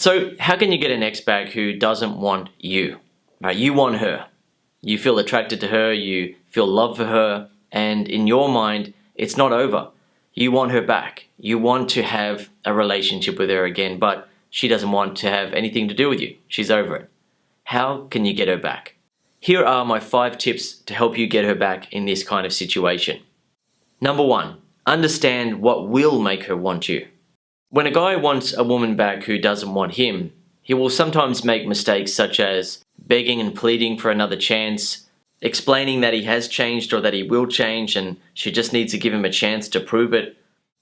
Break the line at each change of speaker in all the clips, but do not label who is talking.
So how can you get an ex back who doesn't want you? Right, you want her. You feel attracted to her, you feel love for her, and in your mind, it's not over. You want her back. You want to have a relationship with her again, but she doesn't want to have anything to do with you. She's over it. How can you get her back? Here are my 5 tips to help you get her back in this kind of situation. Number 1, understand what will make her want you. When a guy wants a woman back who doesn't want him, he will sometimes make mistakes such as begging and pleading for another chance, explaining that he has changed or that he will change and she just needs to give him a chance to prove it,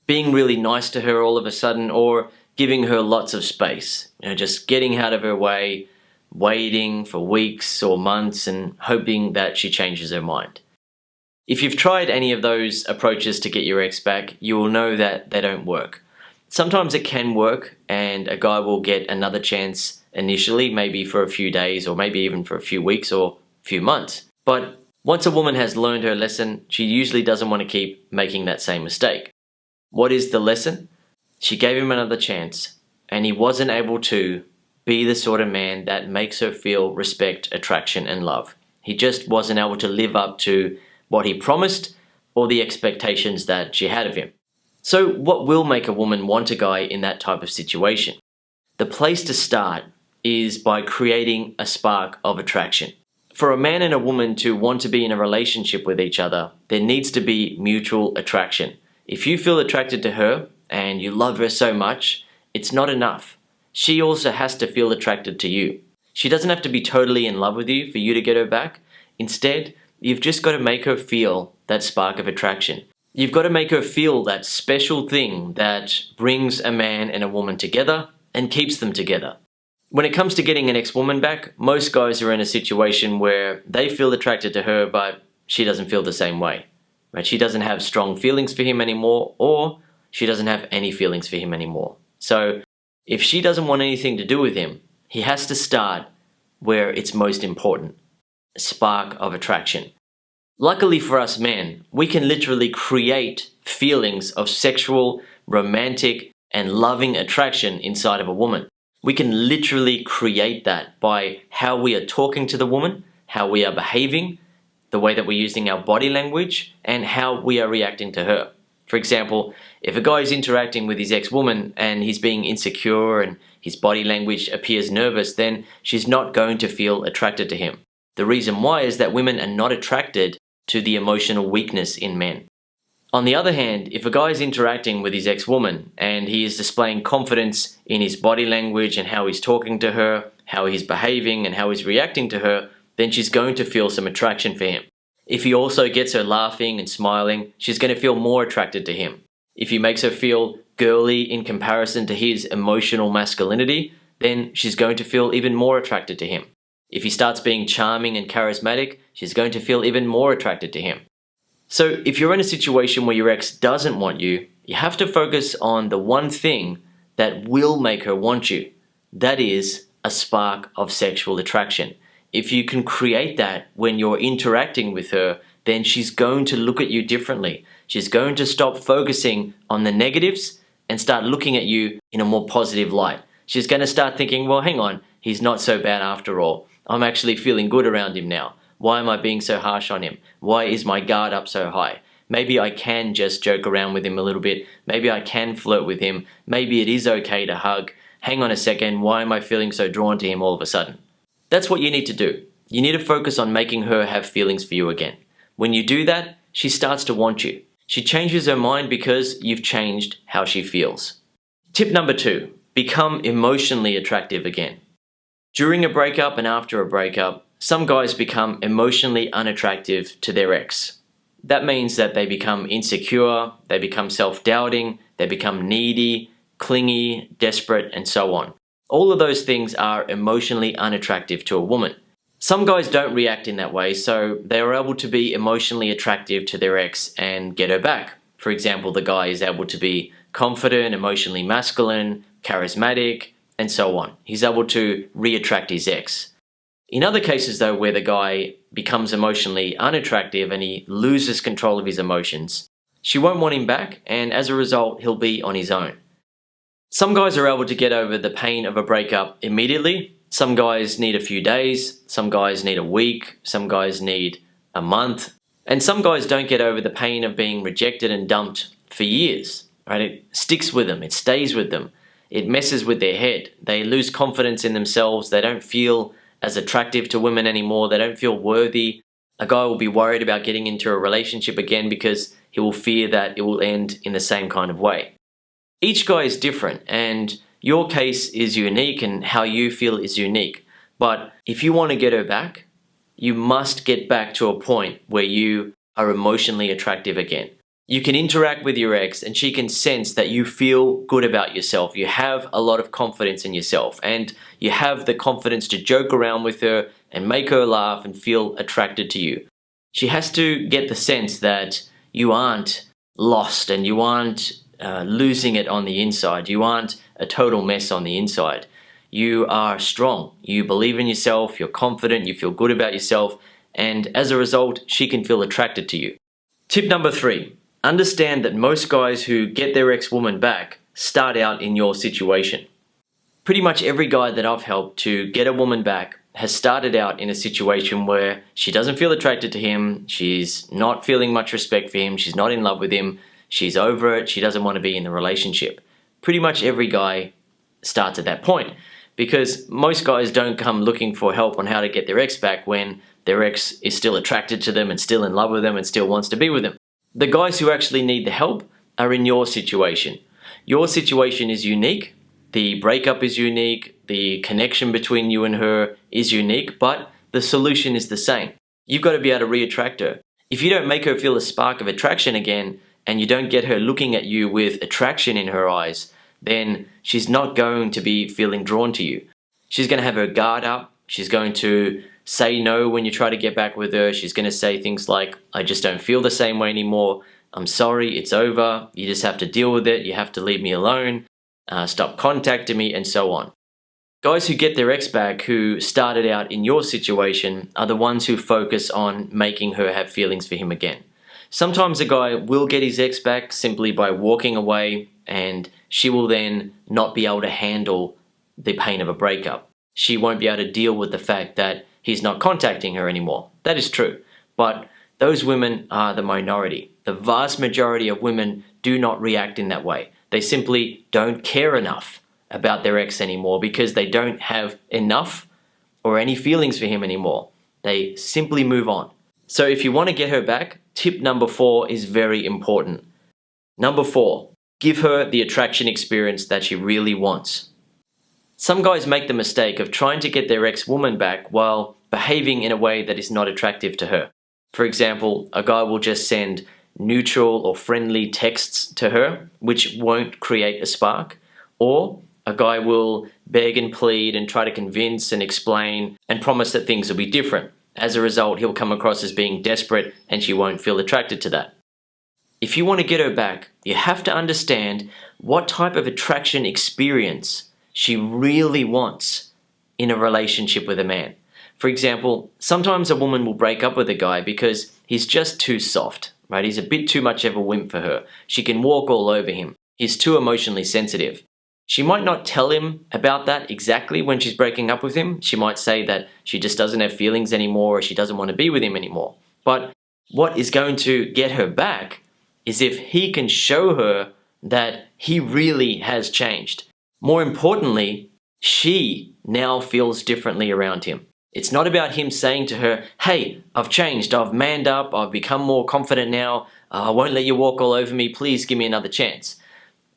being really nice to her all of a sudden, or giving her lots of space, just getting out of her way, waiting for weeks or months and hoping that she changes her mind. If you've tried any of those approaches to get your ex back, you will know that they don't work. Sometimes it can work and a guy will get another chance initially, maybe for a few days or maybe even for a few weeks or a few months. But once a woman has learned her lesson, she usually doesn't want to keep making that same mistake. What is the lesson? She gave him another chance and he wasn't able to be the sort of man that makes her feel respect, attraction and love. He just wasn't able to live up to what he promised or the expectations that she had of him. So what will make a woman want a guy in that type of situation? The place to start is by creating a spark of attraction. For a man and a woman to want to be in a relationship with each other, there needs to be mutual attraction. If you feel attracted to her and you love her so much, it's not enough. She also has to feel attracted to you. She doesn't have to be totally in love with you for you to get her back. Instead, you've just got to make her feel that spark of attraction. You've got to make her feel that special thing that brings a man and a woman together and keeps them together. When it comes to getting an ex-woman back, most guys are in a situation where they feel attracted to her, but she doesn't feel the same way. Right? She doesn't have strong feelings for him anymore, or she doesn't have any feelings for him anymore. So if she doesn't want anything to do with him, he has to start where it's most important, a spark of attraction. Luckily for us men, we can literally create feelings of sexual, romantic, and loving attraction inside of a woman. We can literally create that by how we are talking to the woman, how we are behaving, the way that we're using our body language, and how we are reacting to her. For example, if a guy is interacting with his ex-woman and he's being insecure and his body language appears nervous, then she's not going to feel attracted to him. The reason why is that women are not attracted to the emotional weakness in men. On the other hand, if a guy is interacting with his ex-woman and he is displaying confidence in his body language and how he's talking to her, how he's behaving and how he's reacting to her, then she's going to feel some attraction for him. If he also gets her laughing and smiling, she's going to feel more attracted to him. If he makes her feel girly in comparison to his emotional masculinity, then she's going to feel even more attracted to him. If he starts being charming and charismatic, she's going to feel even more attracted to him. So if you're in a situation where your ex doesn't want you, you have to focus on the one thing that will make her want you. That is a spark of sexual attraction. If you can create that when you're interacting with her, then she's going to look at you differently. She's going to stop focusing on the negatives and start looking at you in a more positive light. She's going to start thinking, well, hang on, he's not so bad after all. I'm actually feeling good around him now. Why am I being so harsh on him? Why is my guard up so high? Maybe I can just joke around with him a little bit. Maybe I can flirt with him. Maybe it is okay to hug. Hang on a second, why am I feeling so drawn to him all of a sudden? That's what you need to do. You need to focus on making her have feelings for you again. When you do that, she starts to want you. She changes her mind because you've changed how she feels. Tip number 2, become emotionally attractive again. During a breakup and after a breakup, some guys become emotionally unattractive to their ex. That means that they become insecure, they become self-doubting, they become needy, clingy, desperate, and so on. All of those things are emotionally unattractive to a woman. Some guys don't react in that way, so they are able to be emotionally attractive to their ex and get her back. For example, the guy is able to be confident, emotionally masculine, charismatic, and so on. He's able to re-attract his ex. In other cases though, where the guy becomes emotionally unattractive and he loses control of his emotions, she won't want him back, and as a result, he'll be on his own. Some guys are able to get over the pain of a breakup immediately. Some guys need a few days. Some guys need a week. Some guys need a month. And some guys don't get over the pain of being rejected and dumped for years. Right? It sticks with them. It stays with them. It messes with their head. They lose confidence in themselves. They don't feel as attractive to women anymore. They don't feel worthy. A guy will be worried about getting into a relationship again because he will fear that it will end in the same kind of way. Each guy is different, and your case is unique and how you feel is unique. But if you want to get her back, you must get back to a point where you are emotionally attractive again. You can interact with your ex and she can sense that you feel good about yourself. You have a lot of confidence in yourself and you have the confidence to joke around with her and make her laugh and feel attracted to you. She has to get the sense that you aren't lost and you aren't losing it on the inside. You aren't a total mess on the inside. You are strong. You believe in yourself. You're confident. You feel good about yourself. And as a result, she can feel attracted to you. Tip number 3. Understand that most guys who get their ex-woman back start out in your situation. Pretty much every guy that I've helped to get a woman back has started out in a situation where she doesn't feel attracted to him, she's not feeling much respect for him, she's not in love with him, she's over it, she doesn't want to be in the relationship. Pretty much every guy starts at that point because most guys don't come looking for help on how to get their ex back when their ex is still attracted to them and still in love with them and still wants to be with them. The guys who actually need the help are in your situation. Your situation is unique. The breakup is unique. The connection between you and her is unique, but the solution is the same. You've got to be able to re-attract her. If you don't make her feel a spark of attraction again and you don't get her looking at you with attraction in her eyes, then she's not going to be feeling drawn to you. She's going to have her guard up. She's going to say no when you try to get back with her. She's going to say things like, I just don't feel the same way anymore. I'm sorry, it's over. You just have to deal with it. You have to leave me alone. Stop contacting me, and so on. Guys who get their ex back who started out in your situation are the ones who focus on making her have feelings for him again. Sometimes a guy will get his ex back simply by walking away, and she will then not be able to handle the pain of a breakup. She won't be able to deal with the fact that he's not contacting her anymore. That is true. But those women are the minority. The vast majority of women do not react in that way. They simply don't care enough about their ex anymore because they don't have enough or any feelings for him anymore. They simply move on. So if you want to get her back, tip number 4 is very important. Number 4, give her the attraction experience that she really wants. Some guys make the mistake of trying to get their ex-woman back while behaving in a way that is not attractive to her. For example, a guy will just send neutral or friendly texts to her, which won't create a spark. Or a guy will beg and plead and try to convince and explain and promise that things will be different. As a result, he'll come across as being desperate and she won't feel attracted to that. If you want to get her back, you have to understand what type of attraction experience she really wants in a relationship with a man. For example, sometimes a woman will break up with a guy because he's just too soft, right? He's a bit too much of a wimp for her. She can walk all over him. He's too emotionally sensitive. She might not tell him about that exactly when she's breaking up with him. She might say that she just doesn't have feelings anymore or she doesn't want to be with him anymore. But what is going to get her back is if he can show her that he really has changed. More importantly, she now feels differently around him. It's not about him saying to her, hey, I've changed, I've manned up, I've become more confident now, I won't let you walk all over me, please give me another chance.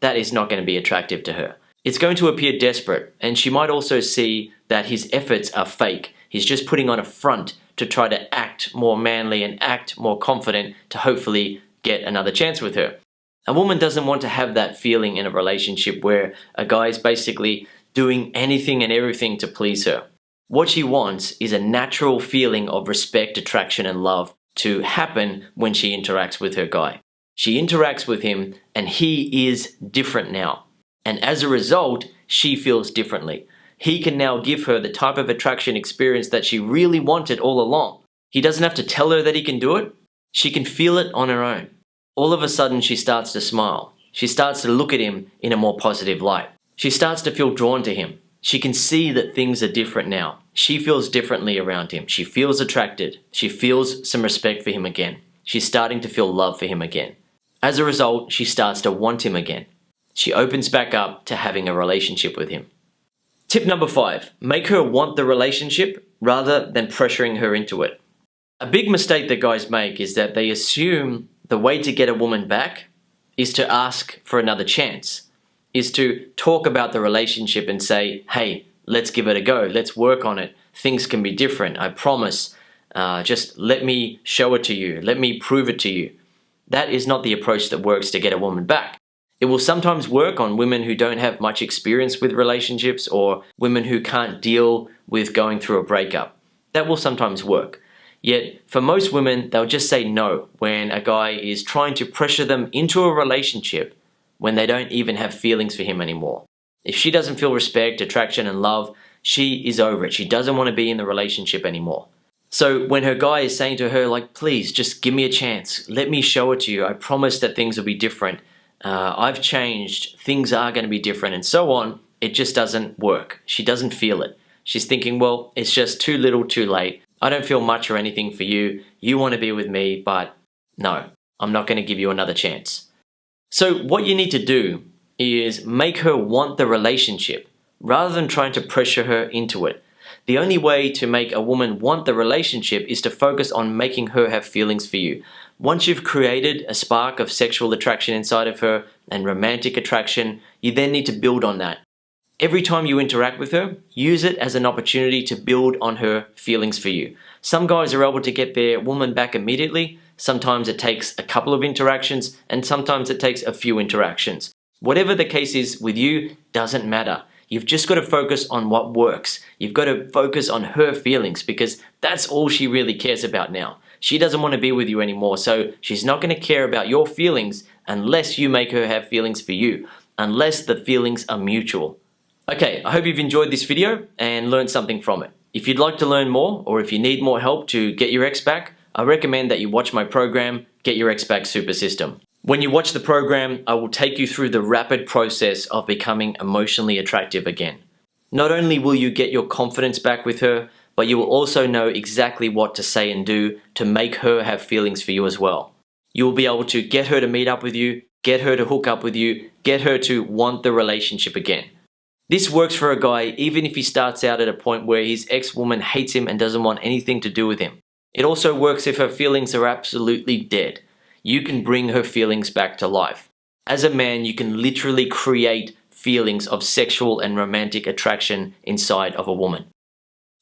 That is not going to be attractive to her. It's going to appear desperate, and she might also see that his efforts are fake. He's just putting on a front to try to act more manly and act more confident to hopefully get another chance with her. A woman doesn't want to have that feeling in a relationship where a guy is basically doing anything and everything to please her. What she wants is a natural feeling of respect, attraction, and love to happen when she interacts with her guy. She interacts with him and he is different now. And as a result, she feels differently. He can now give her the type of attraction experience that she really wanted all along. He doesn't have to tell her that he can do it. She can feel it on her own. All of a sudden, she starts to smile. She starts to look at him in a more positive light. She starts to feel drawn to him. She can see that things are different now. She feels differently around him. She feels attracted. She feels some respect for him again. She's starting to feel love for him again. As a result, she starts to want him again. She opens back up to having a relationship with him. Tip number 5, make her want the relationship rather than pressuring her into it. A big mistake that guys make is that they assume the way to get a woman back is to ask for another chance, is to talk about the relationship and say, hey, let's give it a go. Let's work on it. Things can be different. I promise. Just let me show it to you. Let me prove it to you. That is not the approach that works to get a woman back. It will sometimes work on women who don't have much experience with relationships or women who can't deal with going through a breakup. That will sometimes work. Yet, for most women, they'll just say no when a guy is trying to pressure them into a relationship when they don't even have feelings for him anymore. If she doesn't feel respect, attraction, and love, she is over it. She doesn't want to be in the relationship anymore. So when her guy is saying to her, like, please, just give me a chance. Let me show it to you. I promise that things will be different. I've changed. Things are going to be different, and so on. It just doesn't work. She doesn't feel it. She's thinking, well, it's just too little, too late. I don't feel much or anything for you. You want to be with me, but no, I'm not going to give you another chance. So what you need to do is make her want the relationship rather than trying to pressure her into it. The only way to make a woman want the relationship is to focus on making her have feelings for you. Once you've created a spark of sexual attraction inside of her and romantic attraction, you then need to build on that. Every time you interact with her, use it as an opportunity to build on her feelings for you. Some guys are able to get their woman back immediately. Sometimes it takes a couple of interactions, and sometimes it takes a few interactions. Whatever the case is with you, doesn't matter. You've just got to focus on what works. You've got to focus on her feelings because that's all she really cares about now. She doesn't want to be with you anymore, so she's not going to care about your feelings unless you make her have feelings for you, unless the feelings are mutual. Okay, I hope you've enjoyed this video and learned something from it. If you'd like to learn more, or if you need more help to get your ex back, I recommend that you watch my program, Get Your Ex Back Super System. When you watch the program, I will take you through the rapid process of becoming emotionally attractive again. Not only will you get your confidence back with her, but you will also know exactly what to say and do to make her have feelings for you as well. You will be able to get her to meet up with you, get her to hook up with you, get her to want the relationship again. This works for a guy even if he starts out at a point where his ex-woman hates him and doesn't want anything to do with him. It also works if her feelings are absolutely dead. You can bring her feelings back to life. As a man, you can literally create feelings of sexual and romantic attraction inside of a woman.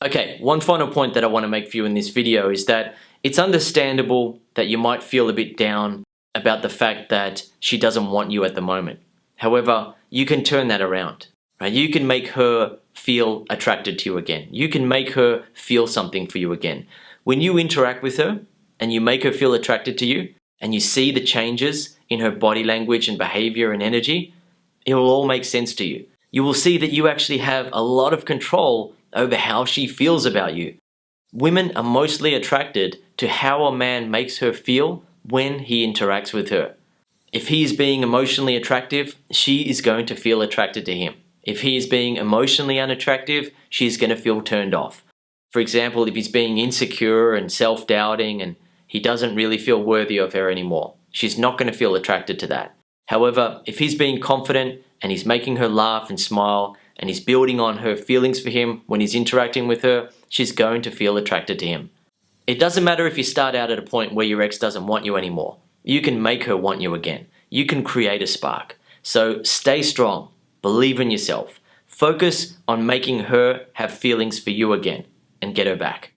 Okay, one final point that I want to make for you in this video is that it's understandable that you might feel a bit down about the fact that she doesn't want you at the moment. However, you can turn that around. Right? You can make her feel attracted to you again. You can make her feel something for you again. When you interact with her and you make her feel attracted to you and you see the changes in her body language and behavior and energy, it will all make sense to you. You will see that you actually have a lot of control over how she feels about you. Women are mostly attracted to how a man makes her feel when he interacts with her. If he is being emotionally attractive, she is going to feel attracted to him. If he is being emotionally unattractive, she's going to feel turned off. For example, if he's being insecure and self-doubting and he doesn't really feel worthy of her anymore, she's not going to feel attracted to that. However, if he's being confident and he's making her laugh and smile and he's building on her feelings for him when he's interacting with her, she's going to feel attracted to him. It doesn't matter if you start out at a point where your ex doesn't want you anymore. You can make her want you again. You can create a spark. So stay strong. Believe in yourself. Focus on making her have feelings for you again and get her back.